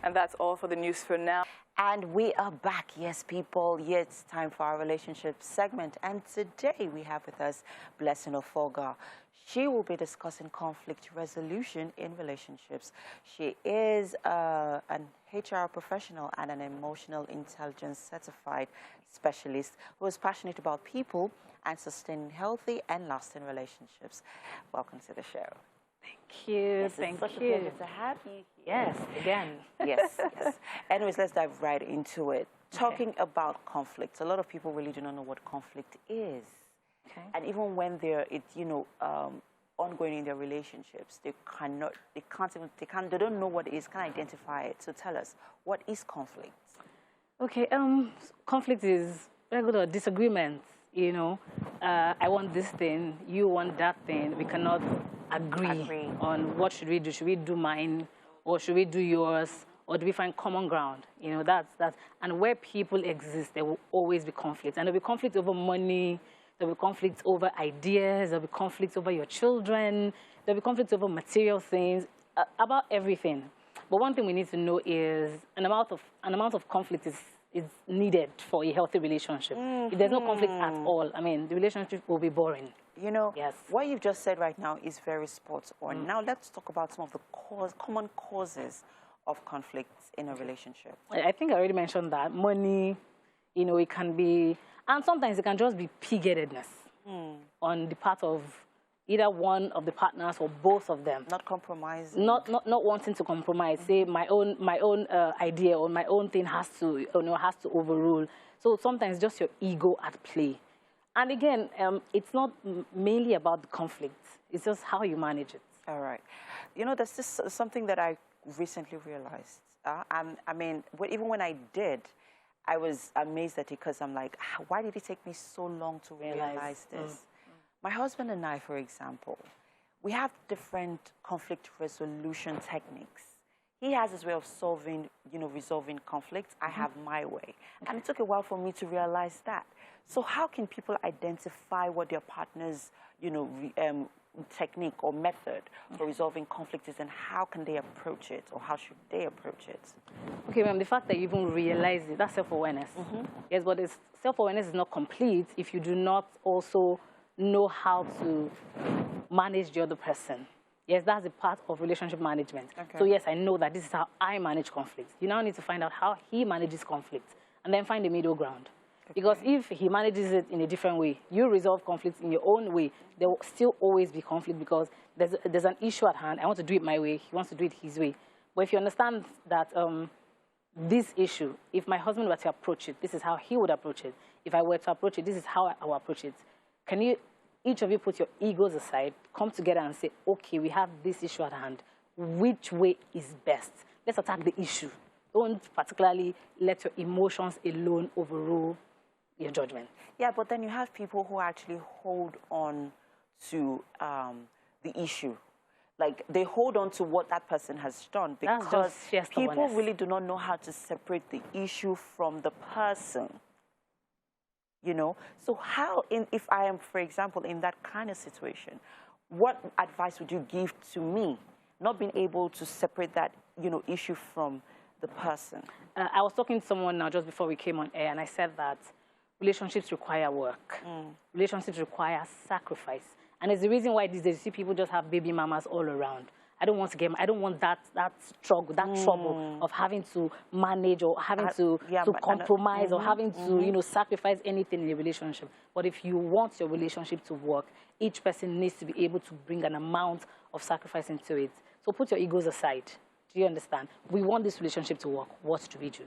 And that's all for the news for now. And we are back. Yes, people, it's time for our relationship segment. And today we have with us Blessing Ofoga. She will be discussing conflict resolution in relationships. She is an HR professional and an emotional intelligence certified specialist who is passionate about people and sustaining healthy and lasting relationships. Welcome to the show. Thank you. Yes, it's such a pleasure to have you here. Yes, again. Yes, yes. Anyways, let's dive right into it. Talking about conflict. A lot of people really do not know what conflict is. Okay. And even when they're, ongoing in their relationships, they don't know what it is, can't identify it. So tell us, what is conflict? Okay, conflict is regular disagreements, you know. I want this thing, you want that thing. We cannot agree on what should we do. Should we do mine, or should we do yours, or do we find common ground? You know, that's. And where people exist, there will always be conflict. And there will be conflict over money, there will be conflict over ideas, there will be conflict over your children, there will be conflict over material things, about everything. But one thing we need to know is an amount of conflict is needed for a healthy relationship. If there's no conflict at all, I mean, the relationship will be boring. You know, yes. What you've just said right now is very spot on. Now let's talk about some of the common causes of conflicts in a relationship. I think I already mentioned that. Money, you know, it can be, and sometimes it can just be pig-headedness on the part of either one of the partners or both of them. Not compromising. Not wanting to compromise. Say my own idea or my own thing has to overrule. So sometimes just your ego at play. And again, it's not mainly about the conflict. It's just how you manage it. All right. You know, there's just something that I recently realized. I mean, even when I did, I was amazed at it because I'm like, why did it take me so long to realize this? My husband and I, for example, we have different conflict resolution techniques. He has his way of resolving conflicts. I have my way. And it took a while for me to realize that. So how can people identify what their partner's, technique or method for resolving conflict is, and how can they approach it, or how should they approach it? Okay, ma'am, the fact that you even realize it, that's self-awareness. Yes, but self-awareness is not complete if you do not also know how to manage the other person. Yes, that's a part of relationship management. Okay. So yes, I know that this is how I manage conflict. You now need to find out how he manages conflict and then find a middle ground. Okay. Because if he manages it in a different way, you resolve conflict in your own way, there will still always be conflict because there's an issue at hand. I want to do it my way. He wants to do it his way. But if you understand that this issue, if my husband were to approach it, this is how he would approach it. If I were to approach it, this is how I will approach it. Can you, each of you, put your egos aside, come together and say, okay, we have this issue at hand. Which way is best? Let's attack the issue. Don't particularly let your emotions alone overrule your judgment. Yeah, but then you have people who actually hold on to the issue. Like, they hold on to what that person has done because people really do not know how to separate the issue from the person. You know, so how, if I am, for example, in that kind of situation, what advice would you give to me, not being able to separate that, issue from the person? I was talking to someone now just before we came on air, and I said that relationships require work. Relationships require sacrifice. And it's the reason why these days you see people just have baby mamas all around. I don't want that struggle, that trouble of having to manage or having to compromise or having to, sacrifice anything in a relationship. But if you want your relationship to work, each person needs to be able to bring an amount of sacrifice into it. So put your egos aside. Do you understand? We want this relationship to work. What do we do?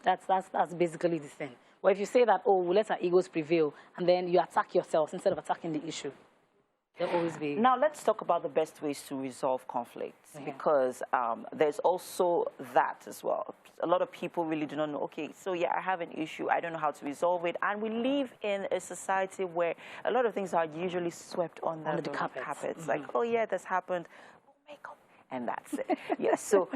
That's basically the thing. But if you say that, oh, we'll let our egos prevail, and then you attack yourself instead of attacking the issue, there'll always be. Now, let's talk about the best ways to resolve conflicts, because there's also that as well. A lot of people really do not know, okay, so yeah, I have an issue, I don't know how to resolve it, and we live in a society where a lot of things are usually swept under the carpets. Like, oh yeah, this happened, oh, makeup, and that's it. Yeah, so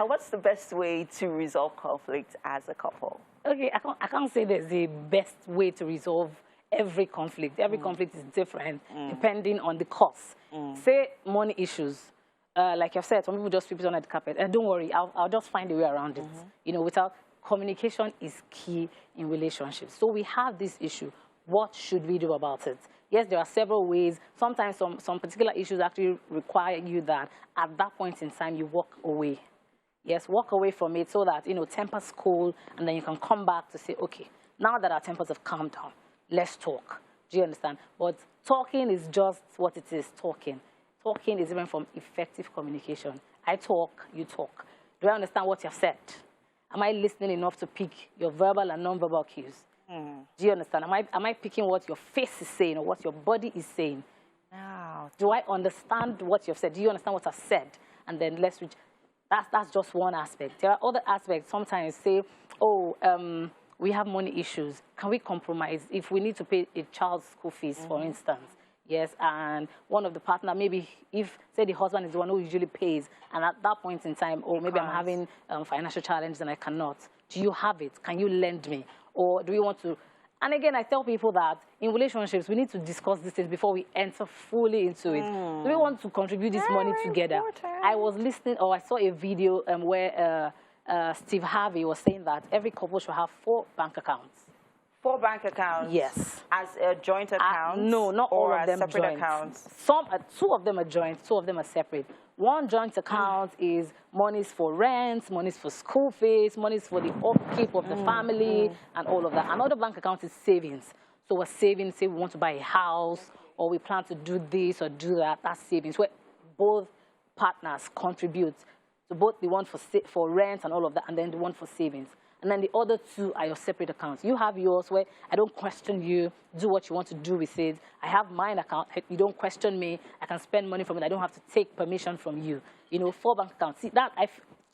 what's the best way to resolve conflict as a couple? Okay, I can't say there's the best way to resolve every conflict. Every conflict is different depending on the cause. Say money issues. Like I've said, some people just sweep it under the carpet. Don't worry, I'll just find a way around it. Without communication is key in relationships. So we have this issue. What should we do about it? Yes, there are several ways. Sometimes some particular issues actually require you that at that point in time you walk away. Yes, walk away from it so that, tempers cool, and then you can come back to say, okay, now that our tempers have calmed down, let's talk. Do you understand? But talking is just what it is, talking. Talking is different from effective communication. I talk, you talk. Do I understand what you've said? Am I listening enough to pick your verbal and non-verbal cues? Do you understand? Am I picking what your face is saying or what your body is saying? No. Do I understand what you've said? Do you understand what I've said? And then let's reach. That's just one aspect. There are other aspects. Sometimes say, oh, we have money issues. Can we compromise if we need to pay a child's school fees, for instance? Yes, and one of the partner, maybe if, say, the husband is the one who usually pays, and at that point in time, or maybe I'm having financial challenge and I cannot. Do you have it? Can you lend me? Or do we want to? And again, I tell people that in relationships, we need to discuss these things before we enter fully into it. Do we want to contribute this money together? Important. I was listening, or I saw a video where Steve Harvey was saying that every couple should have 4 bank accounts. 4 bank accounts? Yes. As a joint account? No, not all of them separate joint. accounts? Some, 2 of them are joint, 2 of them are separate. One joint account is monies for rent, monies for school fees, monies for the upkeep of the family, and all of that. Another bank account is savings. So we're saving, say we want to buy a house, or we plan to do this or do that. That's savings, where both partners contribute. So both the one for rent and all of that, and then the one for savings. And then the other 2 are your separate accounts. You have yours where I don't question you, do what you want to do with it. I have mine account, you don't question me, I can spend money from it, I don't have to take permission from you. 4 bank accounts. See, that,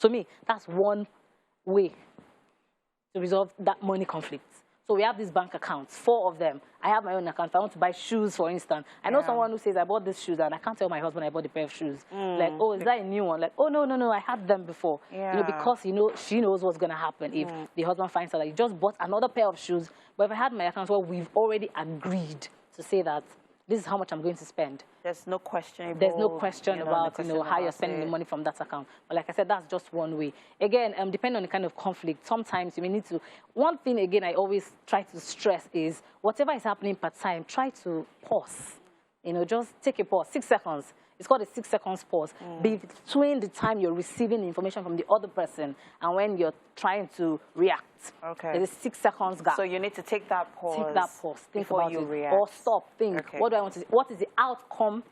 to me, that's one way to resolve that money conflict. So we have these bank accounts, 4 of them. I have my own account. If I want to buy shoes, for instance, I know someone who says, I bought these shoes, and I can't tell my husband I bought a pair of shoes. Like, oh, is that a new one? Like, oh, no, I had them before. Because, she knows what's going to happen if the husband finds out that you just bought another pair of shoes. But if I had my account, well, we've already agreed to say that this is how much I'm going to spend. There's no question. There's no question about how you're spending the money from that account. But like I said, that's just one way. Again, depending on the kind of conflict, sometimes you may need to. One thing again I always try to stress is whatever is happening per time, try to pause. Just take a pause, 6 seconds. It's called a 6 seconds pause. Between the time you're receiving information from the other person and when you're trying to react. Okay. There's a 6 seconds gap. So you need to take that pause. Take that pause. Think before about you it. react. Or stop. Think. Okay. What do I want to see? What is the outcome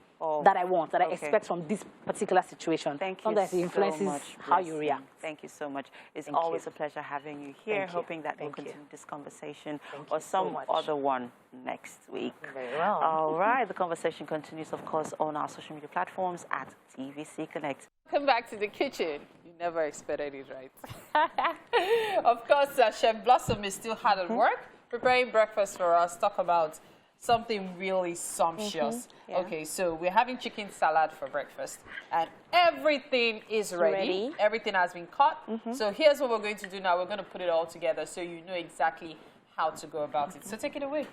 that I want, that I expect from this particular situation? Thank you Sometimes it influences so much, how you react. Thank you so much. It's always a pleasure having you here. Hoping that we'll continue this conversation or some other one next week. Very well. All right. The conversation continues, of course, on our social media platforms at TVC Connect. Come back to the kitchen. You never expected it, right? Of course, Chef Blossom is still hard at work, preparing breakfast for us. Talk about something really sumptuous. Okay, so we're having chicken salad for breakfast, and everything is ready. Everything has been cut. So here's what we're going to do now. We're going to put it all together so you know exactly how to go about it. So take it away.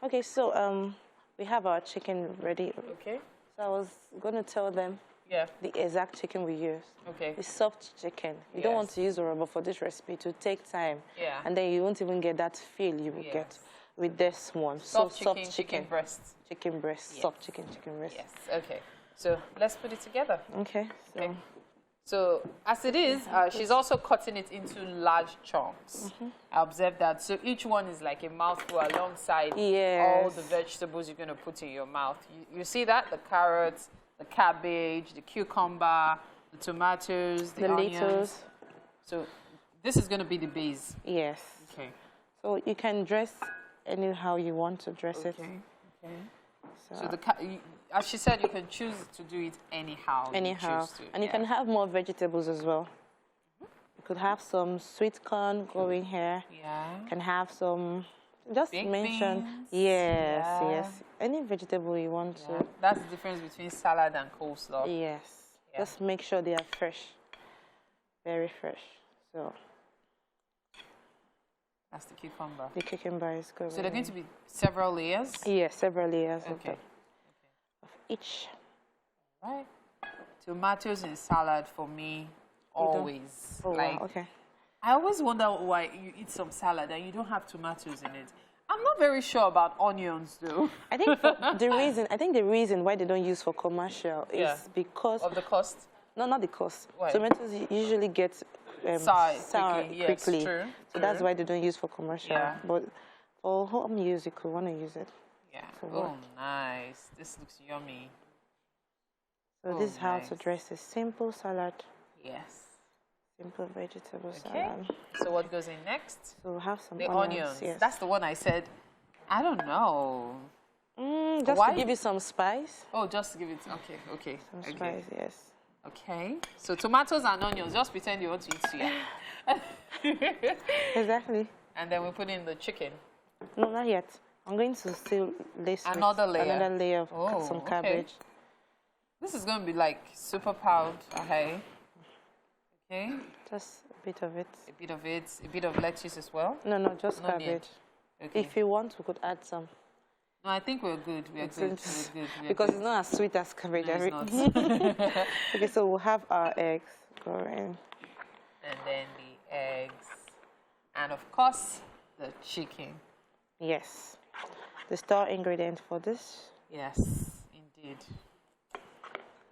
Okay, so we have our chicken ready. Okay. So I was going to tell them the exact chicken we use. Okay. The soft chicken. You don't want to use the rubber for this recipe to take time. Yeah. And then you won't even get that feel you will get with this one. Soft chicken breast. Chicken breast, soft chicken breast. Yes, okay. So let's put it together. Okay. So as it is, she's also cutting it into large chunks. I observed that. So each one is like a mouthful alongside all the vegetables you're going to put in your mouth. You see that? The carrots, the cabbage, the cucumber, the tomatoes, the onions. Lettuce. So this is going to be the base. Yes. Okay. So you can dress anyhow you want to dress it. Okay. So as she said, you can choose to do it anyhow. Anyhow. You choose to. And you can have more vegetables as well. You could have some sweet corn going here. Yeah. You can have some, just Baked mention. beans. Yes. Any vegetable you want to. That's the difference between salad and coleslaw. Yes. Just make sure they are fresh. Very fresh. So. That's the cucumber. The cucumber is good. So there are going to be several layers? Yes, several layers of each. Right. Tomatoes in salad for me, always. Oh, wow. Okay. I always wonder why you eat some salad and you don't have tomatoes in it. I'm not very sure about onions, though. I think the reason why they don't use for commercial is because of the cost. No, not the cost. Why? Tomatoes usually get sour quickly. True. So that's why they don't use for commercial. Yeah. But for home use, you could want to use it. Yeah. Oh, nice. This looks yummy. So this is how to dress a simple salad. Yes. Simple vegetable Okay. salad. So what goes in next? So we'll have some onions. Yes. That's the one I said. I don't know. Just to give you some spice. Oh, just to give it. Okay. Some spice, yes. Okay. So tomatoes and onions. Just pretend you want to eat suya. Exactly. And then we put in the chicken. No, not yet. I'm going to still lace with Another layer. Another layer of some okay. cabbage. This is going to be like super powdered. Okay. Okay. Just a bit of it. A bit of it. A bit of lettuce as well. No, just No cabbage. need. Okay. If you want, we could add some. No, I think we're good. We're good. We're good. We're Because good. it's not as sweet as cabbage. No, it's not. Okay, so we'll have our eggs going. And then the eggs. And of course, the chicken. Yes. The star ingredient for this. Yes, indeed.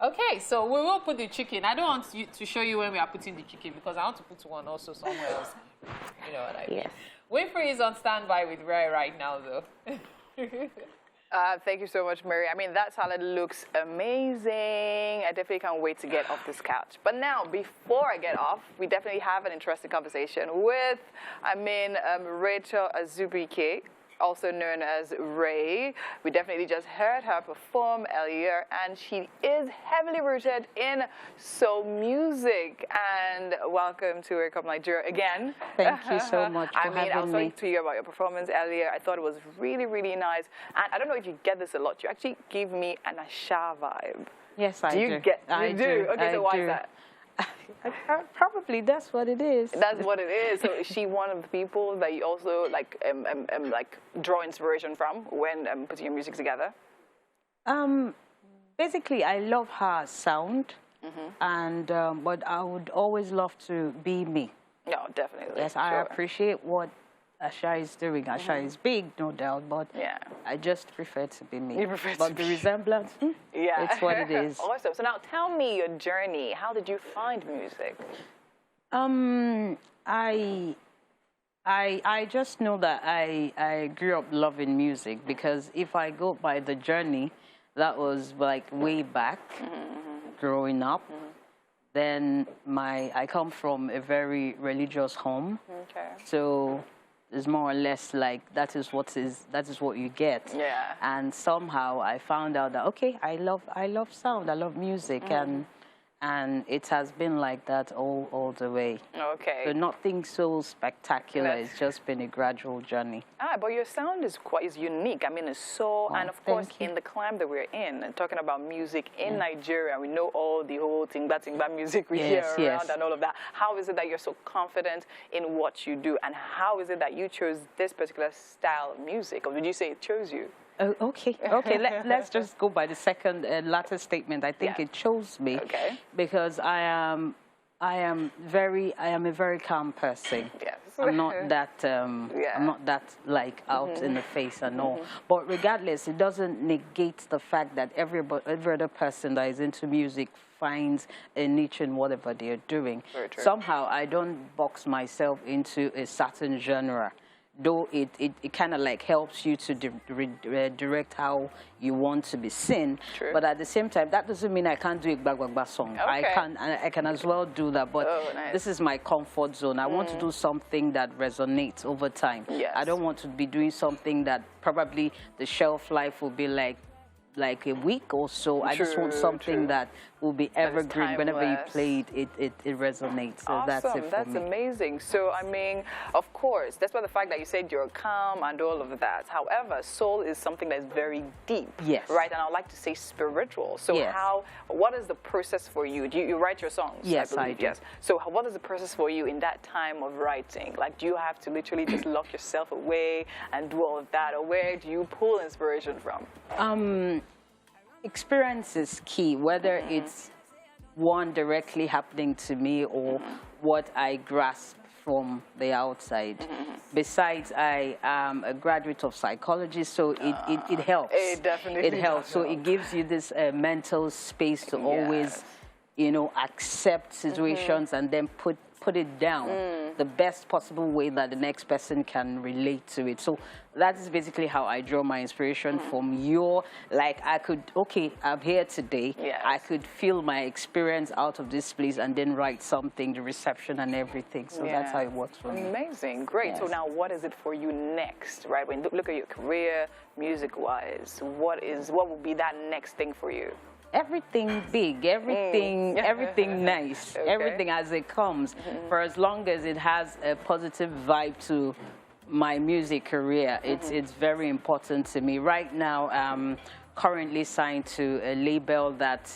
Okay, so we will put the chicken. I don't want you to show you when we are putting the chicken because I want to put one also somewhere else. You know what I mean? Yes. Winfrey is on standby with Ray right now, though. Thank you so much, Mary. I mean, that salad looks amazing. I definitely can't wait to get off this couch. But now, before I get off, we definitely have an interesting conversation with, Rachel Azubike, also known as Ray. We definitely just heard her perform earlier, and she is heavily rooted in soul music. And welcome to Wake Up Nigeria again. Thank you so much for having I was me. talking to you about your performance earlier. I thought it was really, really nice. And I don't know if you get this a lot. You actually give me an Asha vibe. Yes, I do. You do? Okay, so why is that? Probably that's what it is. That's what it is. So is she one of the people that you also like draw inspiration from when putting your music together? Basically, I love her sound, and but I would always love to be me. No, definitely. Yes, I appreciate what Asha is doing. Asha is big, no doubt, but I just prefer to be me. You prefer but to the be resemblance, it's what it is. Awesome. So now tell me your journey. How did you find music? I just know that I grew up loving music because if I go by the journey, that was like way back growing up. Then I come from a very religious home. Okay. So it's more or less like that is what you get. Yeah. And somehow I found out that okay, I love sound, I love music, and it has been like that all the way. Okay. So nothing so spectacular. It's just been a gradual journey. But your sound is unique. I mean, it's soul, and of course, in the climate that we're in, and talking about music in Nigeria, we know all the whole that music we hear around and all of that. How is it that you're so confident in what you do, and how is it that you chose this particular style of music, or did you say it chose you? Oh, okay. Let's just go by the second latter statement. I think it chose me because I am a very calm person. Yes. I'm not that I'm not that like out in the face and all. But regardless, it doesn't negate the fact that every other person that is into music finds a niche in whatever they're doing. Very true. Somehow I don't box myself into a certain genre. Though it kind of like helps you to direct how you want to be seen. True. But at the same time, that doesn't mean I can't do a bagba song. I can as well do that. But this is my comfort zone. I want to do something that resonates over time. Yes. I don't want to be doing something that probably the shelf life will be like a week or so. I just want something that will be evergreen. Whenever you play it, it resonates. So that's it for me. That's amazing. So, I mean, of course, that's why the fact that you said you're calm and all of that. However, soul is something that is very deep. Yes. Right? And I'd like to say spiritual. So what is the process for you? Do you write your songs? Yes, I do. Yes. So what is the process for you in that time of writing? Like, do you have to literally just lock yourself away and do all of that? Or where do you pull inspiration from? Experience is key, whether it's one directly happening to me or what I grasp from the outside. Besides, I am a graduate of psychology, so it helps. It definitely helps. So it gives you this mental space to always, accept situations and then put it down the best possible way that the next person can relate to it. So that is basically how I draw my inspiration from I'm here today. Yes. I could feel my experience out of this place and then write something, the reception and everything. So that's how it works for me. Amazing. Great. Yes. So now what is it for you next, right? When you look at your career, music-wise, what will be that next thing for you? Everything big, everything nice, everything as it comes, for as long as it has a positive vibe to my music career. It's very important to me. Right now, I'm currently signed to a label that,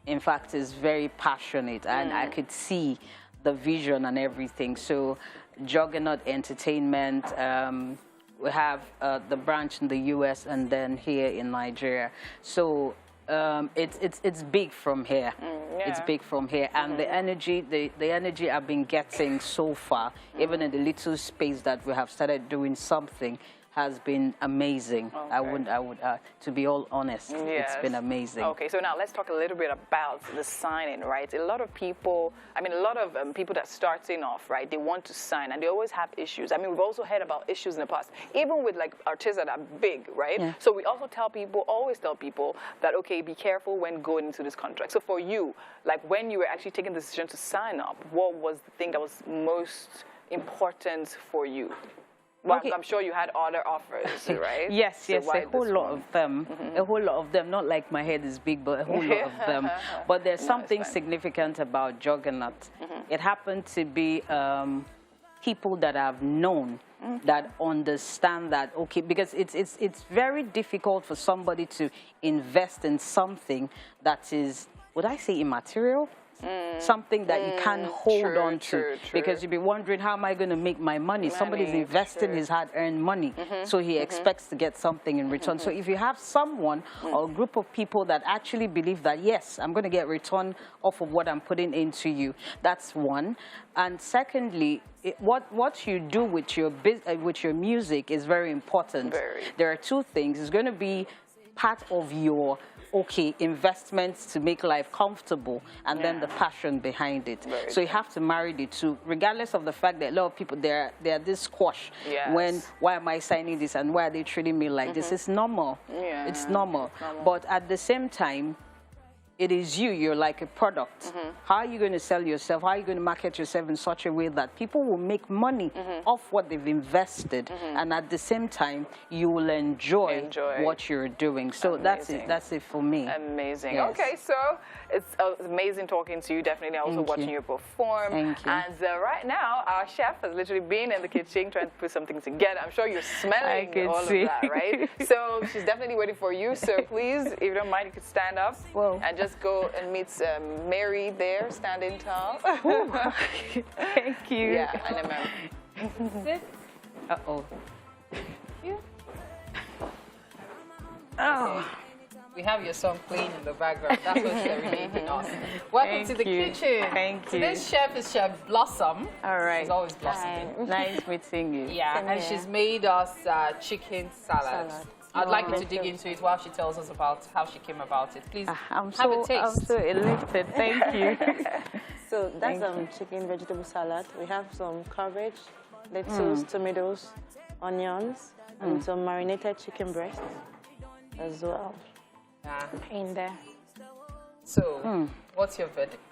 in fact, is very passionate, and I could see the vision and everything. So, Juggernaut Entertainment. We have the branch in the U.S. and then here in Nigeria. So it's big from here. It's big from here, and the energy I've been getting so far, even in the little space that we have started doing something, has been amazing. I would, to be all honest, it's been amazing. Okay, so now let's talk a little bit about the signing, right? A lot of people, I mean, a lot of people that starting off, right, they want to sign, and they always have issues. I mean, we've also heard about issues in the past, even with like artists that are big, right? Yeah. So we also tell people, always tell people that, okay, be careful when going into this contract. So for you, like when you were actually taking the decision to sign up, what was the thing that was most important for you? Well, I'm sure you had other offers, right? Yes, so a whole lot of them. A whole lot of them. Not like my head is big, but a whole lot of them. But there's something significant about Juggernaut. It happened to be people that I've known that understand that, okay, because it's very difficult for somebody to invest in something that is, would I say, immaterial? Something that you can't hold on to, because you'll be wondering, how am I going to make my money? Somebody's investing his hard-earned money, so he expects to get something in return. So if you have someone or a group of people that actually believe that, yes, I'm going to get return off of what I'm putting into you, that's one. And secondly, what you do with your music is very important. There are two things. It's going to be part of your investments to make life comfortable, and then the passion behind it. So you have to marry the two, regardless of the fact that a lot of people, they're this squash. When, why am I signing this and why are they treating me like this? It's normal. It's normal. But at the same time, it is you. You're like a product. How are you going to sell yourself? How are you going to market yourself in such a way that people will make money off what they've invested, and at the same time, you will enjoy what you're doing. So that's it. That's it for me. Amazing. Yes. Okay, so it's amazing talking to you. Definitely, also watching you perform. Thank you. And right now, our chef has literally been in the kitchen trying to put something together. I'm sure you're smelling all of that, right? So she's definitely waiting for you. So please, if you don't mind, you could stand up and just go and meet Mary there, standing tall. Thank you. Yeah, and Sit. Uh-oh. Yeah. Oh. We have your song playing in the background. That's what's serenading us. Welcome to the kitchen. Thank you. Today's chef is Chef Blossom. All right. She's always blossoming. Nice meeting you. Yeah, and she's made us chicken salad. I'd like you to dig into it while she tells us about how she came about it. Please have a taste. I'm so elated. Thank you. So that's chicken vegetable salad. We have some cabbage, lettuce, tomatoes, onions, and some marinated chicken breast as well. In there. So, what's your verdict?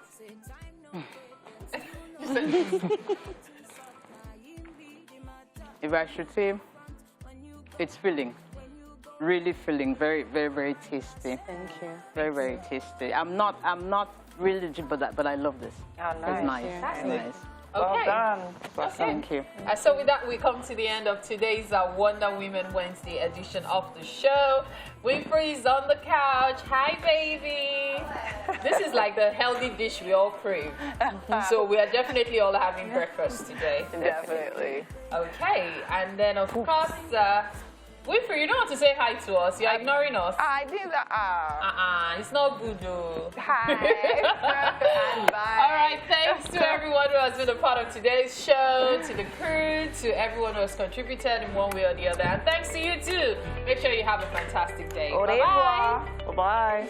If I should say, it's filling. Really filling. Very, very, very tasty. Thank you. Very, very tasty. I'm not really but I love this. Oh, nice. It's nice. It's nice. Okay. Well done. Okay. Thank you. So with that, we come to the end of today's Wonder Women Wednesday edition of the show. Winfrey is on the couch. Hi, baby. This is like the healthy dish we all crave. So we are definitely all having breakfast today. Definitely. Okay, and then of course, Winfrey, you don't have to say hi to us. You're ignoring us. I did that. It's not good though. Hi. And bye. All right, thanks to everyone who has been a part of today's show, to the crew, to everyone who has contributed in one way or the other. And thanks to you too. Make sure you have a fantastic day. Au revoir. Bye-bye.